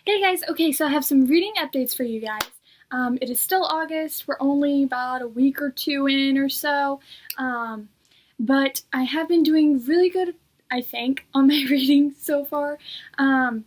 Hey guys, okay, so I have some reading updates for you guys. It is still August, we're only about a week or two in or so, but I have been doing really good, I think, on my reading so far, and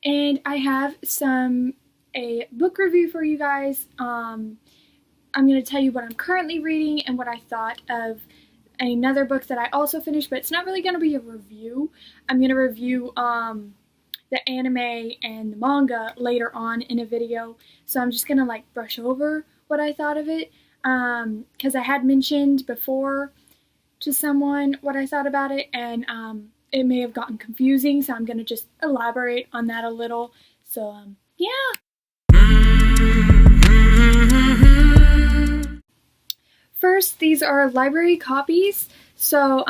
I have a book review for you guys. I'm going to tell you what I'm currently reading and what I thought of another book that I also finished, but it's not really going to be a review. I'm going to review, the anime and the manga later on in a video, so I'm just gonna like brush over what I thought of it, because I had mentioned before to someone what I thought about it, and it may have gotten confusing, so I'm gonna just elaborate on that a little. So yeah. First, these are library copies, so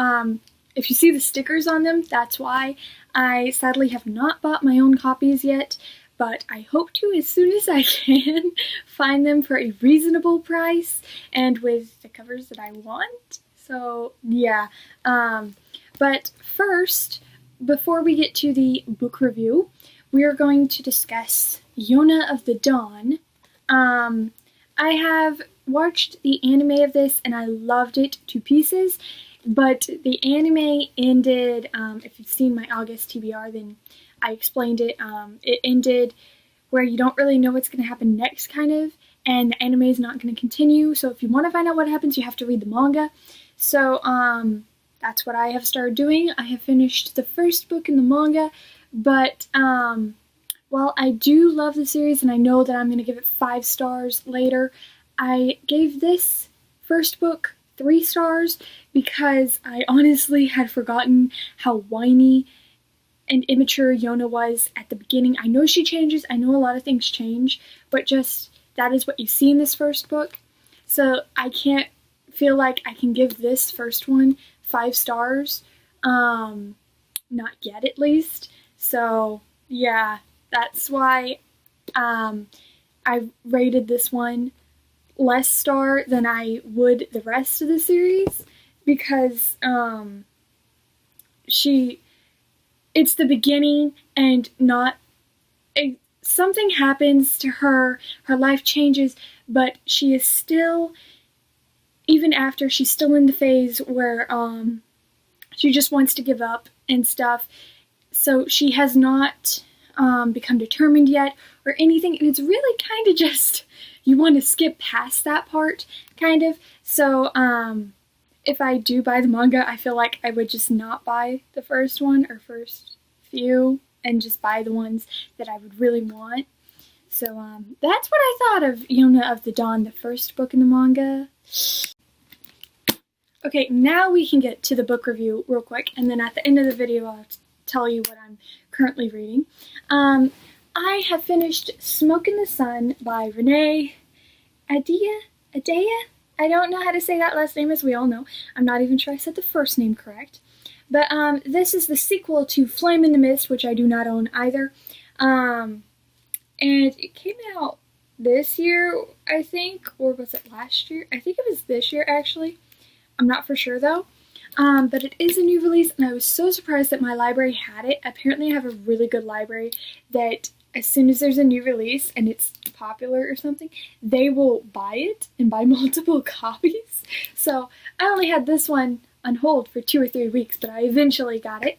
if you see the stickers on them, that's why. I sadly have not bought my own copies yet, but I hope to as soon as I can find them for a reasonable price and with the covers that I want. So yeah, but first, before we get to the book review, we are going to discuss Yona of the Dawn. I have watched the anime of this and I loved it to pieces. But the anime ended, if you've seen my August TBR, then I explained it. It ended where you don't really know what's going to happen next, kind of, and the anime is not going to continue. So if you want to find out what happens, you have to read the manga. So that's what I have started doing. I have finished the first book in the manga, but while I do love the series and I know that I'm going to give it 5 stars later, I gave this first book 3 stars because I honestly had forgotten how whiny and immature Yona was at the beginning. I know she changes, I know a lot of things change, but just that is what you see in this first book. So I can't feel like I can give this first one 5 stars, not yet at least. So yeah, that's why I rated this one less star than I would the rest of the series, because it's the beginning and something happens to her life changes, but she is still, even after, she's still in the phase where she just wants to give up and stuff, so she has not become determined yet or anything, and it's really kind of just, you want to skip past that part, kind of. So, if I do buy the manga, I feel like I would just not buy the first one or first few and just buy the ones that I would really want. So, that's what I thought of Yona of the Dawn, the first book in the manga. Okay, now we can get to the book review real quick, and then at the end of the video I'll tell you what I'm currently reading. I have finished Smoke in the Sun by Renee Adea? I don't know how to say that last name, as we all know. I'm not even sure I said the first name correct. But this is the sequel to Flame in the Mist, which I do not own either. And it came out this year, I think, or was it last year? I think it was this year, actually. I'm not for sure, though. But it is a new release, and I was so surprised that my library had it. Apparently I have a really good library that as soon as there's a new release and it's popular or something, they will buy it and buy multiple copies. So I only had this one on hold for 2 or 3 weeks, but I eventually got it.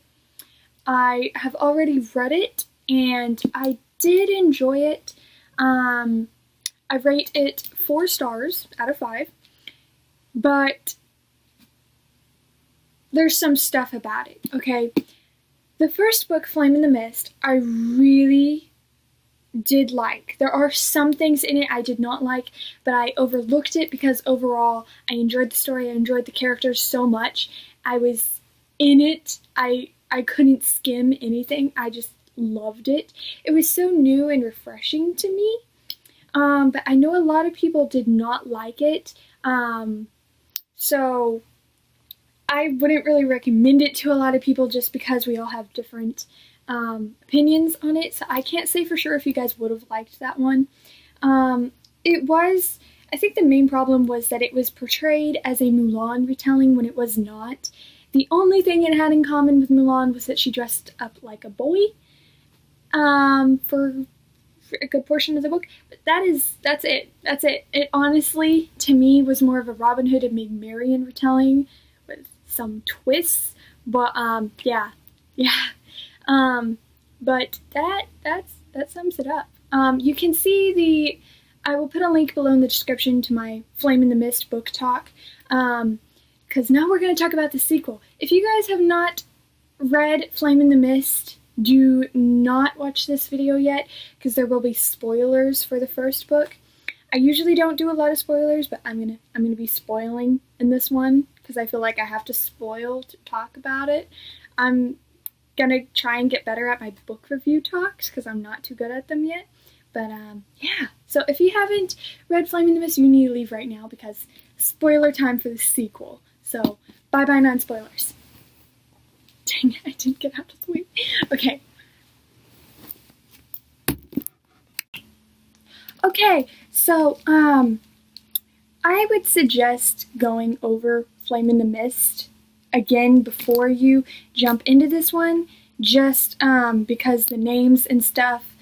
I have already read it, and I did enjoy it. I rate it 4 stars out of 5, but there's some stuff about it, okay? The first book, Flame in the Mist, I really did like. There are some things in it I did not like, but I overlooked it because overall I enjoyed the story, I enjoyed the characters so much. I was in it. I couldn't skim anything. I just loved it. It was so new and refreshing to me, but I know a lot of people did not like it, so I wouldn't really recommend it to a lot of people just because we all have different opinions on it, so I can't say for sure if you guys would have liked that one. I think the main problem was that it was portrayed as a Mulan retelling when it was not. The only thing it had in common with Mulan was that she dressed up like a boy, for a good portion of the book. But that's it. It honestly, to me, was more of a Robin Hood and Maid Marian retelling with some twists. But yeah. But that sums it up. You can see I will put a link below in the description to my Flame in the Mist book talk. Because now we're going to talk about the sequel. If you guys have not read Flame in the Mist, do not watch this video yet, because there will be spoilers for the first book. I usually don't do a lot of spoilers, but I'm gonna be spoiling in this one, because I feel like I have to spoil to talk about it. I'm gonna try and get better at my book review talks, because I'm not too good at them yet. But yeah, so if you haven't read Flame in the Mist, you need to leave right now, because spoiler time for the sequel. So bye-bye non-spoilers. Dang it, I didn't get out of the way. Okay. Okay, so, I would suggest going over Flame in the Mist again before you jump into this one, just, because the names and stuff,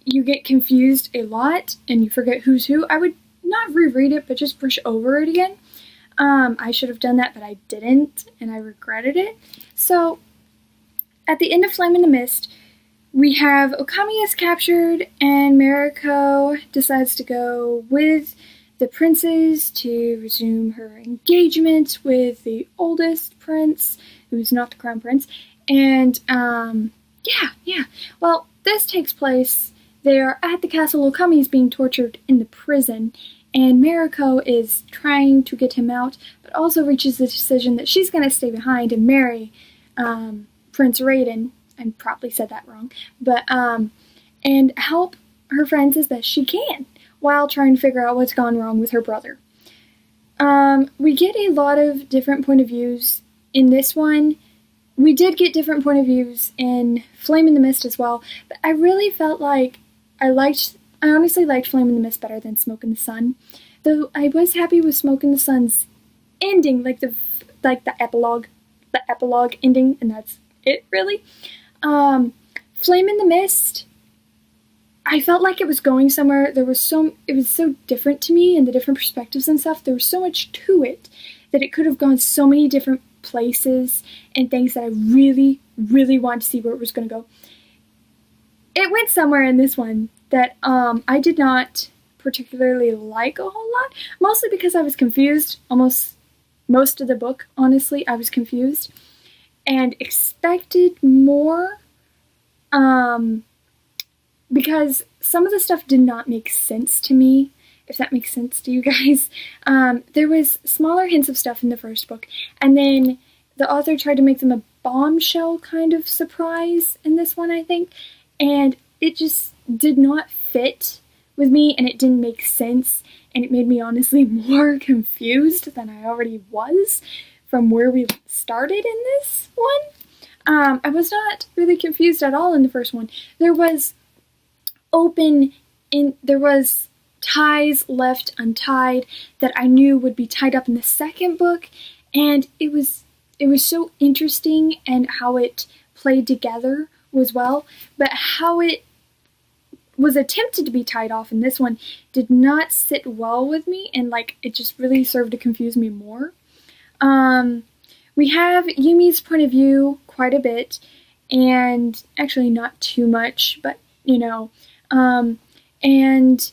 you get confused a lot, and you forget who's who. I would not reread it, but just brush over it again. I should have done that, but I didn't, and I regretted it. So, at the end of Flame in the Mist, we have Okami is captured, and Mariko decides to go with the princes to resume her engagement with the oldest prince, who's not the crown prince. And, yeah. Well, this takes place, they are at the castle. Okami is being tortured in the prison, and Mariko is trying to get him out, but also reaches the decision that she's going to stay behind and marry Prince Raiden. I probably said that wrong. But, and help her friends as best she can, while trying to figure out what's gone wrong with her brother. We get a lot of different point of views in this one. We did get different point of views in Flame in the Mist as well, but I really felt like I honestly liked Flame in the Mist better than Smoke in the Sun. Though I was happy with Smoke in the Sun's ending, like the epilogue ending, and that's it, really. Flame in the Mist, I felt like it was going somewhere. It was so different to me, and the different perspectives and stuff. There was so much to it that it could have gone so many different places and things that I really, really wanted to see where it was going to go. It went somewhere in this one that I did not particularly like a whole lot, mostly because I was confused. Almost most of the book, honestly, I was confused and expected more, because some of the stuff did not make sense to me, if that makes sense to you guys. There was smaller hints of stuff in the first book, and then the author tried to make them a bombshell kind of surprise in this one, I think, and it just did not fit with me, and it didn't make sense, and it made me honestly more confused than I already was from where we started in this one. I was not really confused at all in the first one. There was ties left untied that I knew would be tied up in the second book, and it was so interesting, and how it played together was well, but how it was attempted to be tied off in this one did not sit well with me, and it just really served to confuse me more. We have Yumi's point of view quite a bit, and actually not too much, but and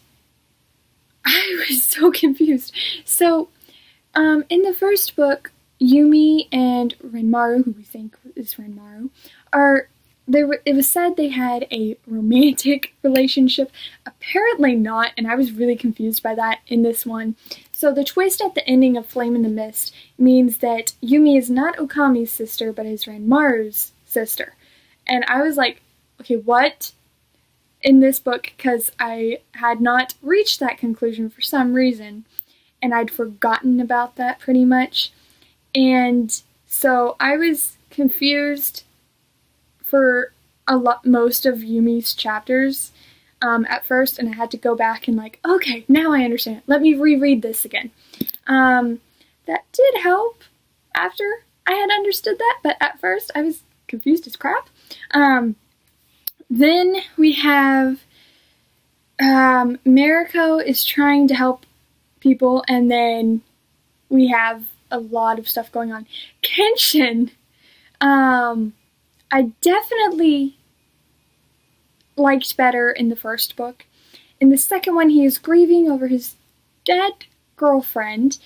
I was so confused. So, in the first book, Yumi and Renmaru, who we think is Renmaru, it was said they had a romantic relationship. Apparently not, and I was really confused by that in this one. So the twist at the ending of Flame in the Mist means that Yumi is not Okami's sister, but is Renmaru's sister. And I was like, okay, what? In this book, because I had not reached that conclusion for some reason, and I'd forgotten about that pretty much. And so I was confused for most of Yumi's chapters at first, and I had to go back and okay, now I understand. Let me reread this again. That did help after I had understood that, but at first I was confused as crap. Then we have Mariko is trying to help people, and then we have a lot of stuff going on. Kenshin, I definitely liked better in the first book. In the second one, he is grieving over his dead girlfriend,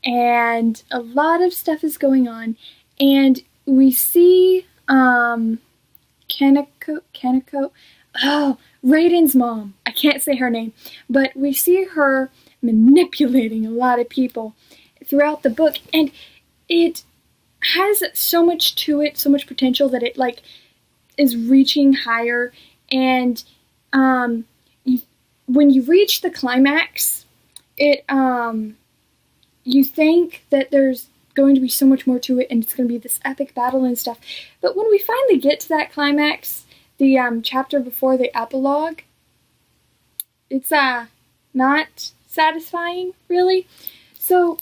and a lot of stuff is going on. And we see Kaneko, Raiden's mom. I can't say her name, but we see her manipulating a lot of people throughout the book, and it has so much to it, so much potential that it like is reaching higher. And when you reach the climax, it you think that there's going to be so much more to it, and it's going to be this epic battle and stuff. But when we finally get to that climax, the chapter before the epilogue, it's not satisfying, really. So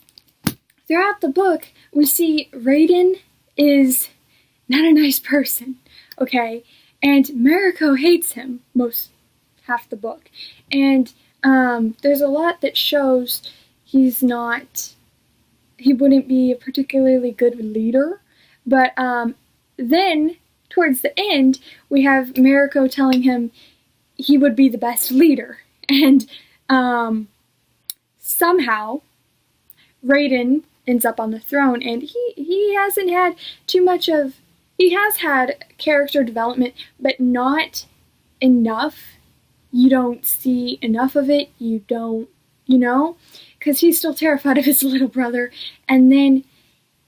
throughout the book, we see Raiden is not a nice person, okay? And Mariko hates him half the book. And there's a lot that shows he wouldn't be a particularly good leader. But then, towards the end, we have Mariko telling him he would be the best leader. And somehow, Raiden ends up on the throne, and he hasn't had too much of... He has had character development, but not enough. You don't see enough of it. You don't, because he's still terrified of his little brother. And then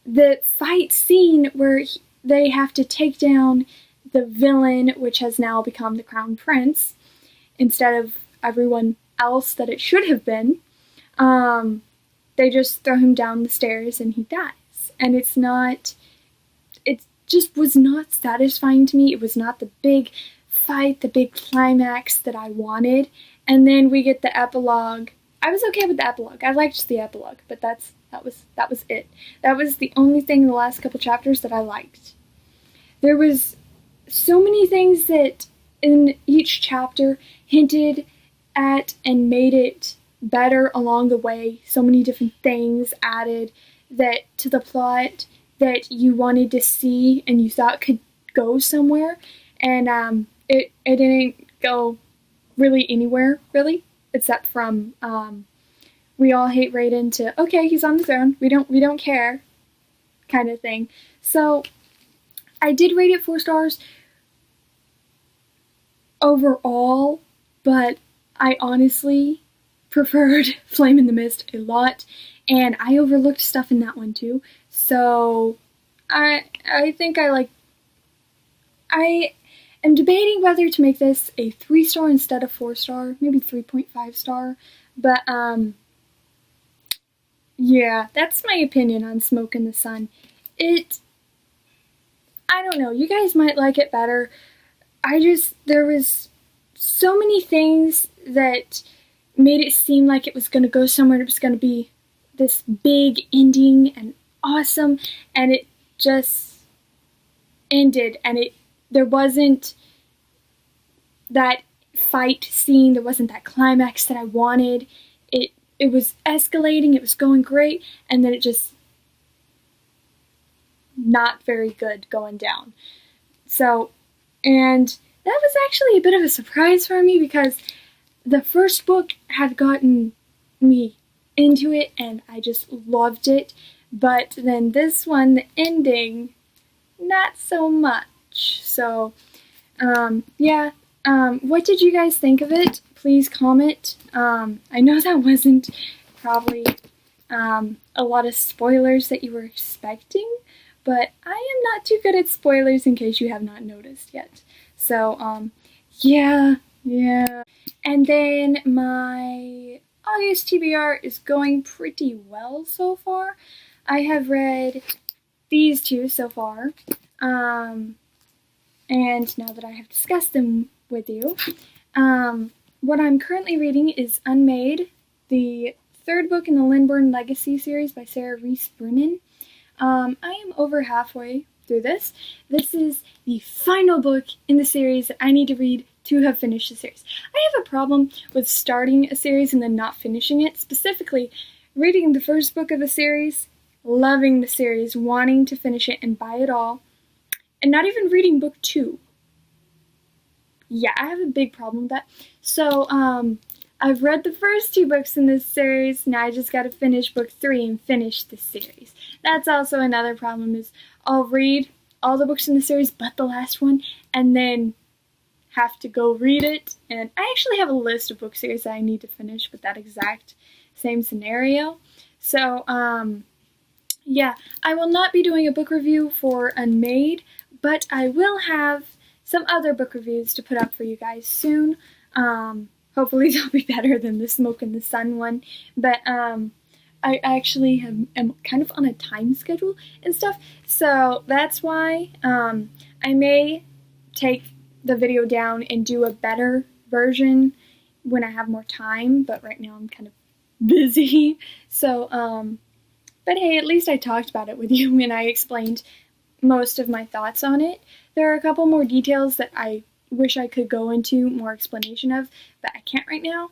the fight scene where they have to take down the villain, which has now become the Crown Prince, instead of everyone else that it should have been. They just throw him down the stairs and he dies. And it just was not satisfying to me. It was not the big fight, the big climax that I wanted. And then we get the epilogue. I was okay with the epilogue. I liked the epilogue, but that was it. That was the only thing in the last couple chapters that I liked. There was so many things that in each chapter hinted at and made it better along the way. So many different things added that to the plot that you wanted to see and you thought could go somewhere, and it didn't go really anywhere, really, except from we all hate Raiden to okay, he's on the throne, we don't care kind of thing. So I did rate it 4 stars overall, but I honestly preferred Flame in the Mist a lot, and I overlooked stuff in that one too. So I think I am debating whether to make this a 3 star instead of 4 star, maybe 3.5 star. But yeah, that's my opinion on Smoke in the Sun. I don't know, you guys might like it better. There was so many things that made it seem like it was going to go somewhere, it was going to be this big ending and awesome, and it just ended, and there wasn't that fight scene, there wasn't that climax that I wanted. It was escalating, it was going great, and then it just not very good going down. So, and that was actually a bit of a surprise for me because the first book had gotten me into it and I just loved it, but then this one, the ending, not so much. So yeah, what did you guys think of it? Please comment. I know that wasn't probably a lot of spoilers that you were expecting, but I am not too good at spoilers in case you have not noticed yet. So yeah. And then my August TBR is going pretty well so far. I have read these 2 so far, and now that I have discussed them with you, what I'm currently reading is Unmade, the 3rd book in the Lindburn Legacy series by Sarah Reese Brennan. I am over halfway through this. This is the final book in the series that I need to read to have finished the series. I have a problem with starting a series and then not finishing it, specifically reading the first book of the series, loving the series, wanting to finish it and buy it all, and not even reading book 2. Yeah, I have a big problem with that. So, I've read the first 2 books in this series, now I just gotta finish book 3 and finish the series. That's also another problem, is I'll read all the books in the series but the last one, and then have to go read it, and I actually have a list of book series that I need to finish with that exact same scenario. So, yeah, I will not be doing a book review for Unmade, but I will have some other book reviews to put up for you guys soon. Hopefully they'll be better than the Smoke in the Sun one, but I actually am kind of on a time schedule and stuff, so that's why I may take the video down and do a better version when I have more time, but right now I'm kind of busy. So, but hey, at least I talked about it with you when I explained most of my thoughts on it. There are a couple more details that I wish I could go into more explanation of, but I can't right now.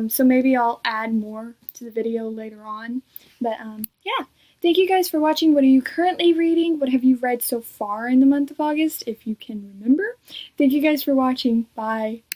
So maybe I'll add more to the video later on. But yeah, thank you guys for watching. What are you currently reading? What have you read so far in the month of August, if you can remember? Thank you guys for watching. Bye.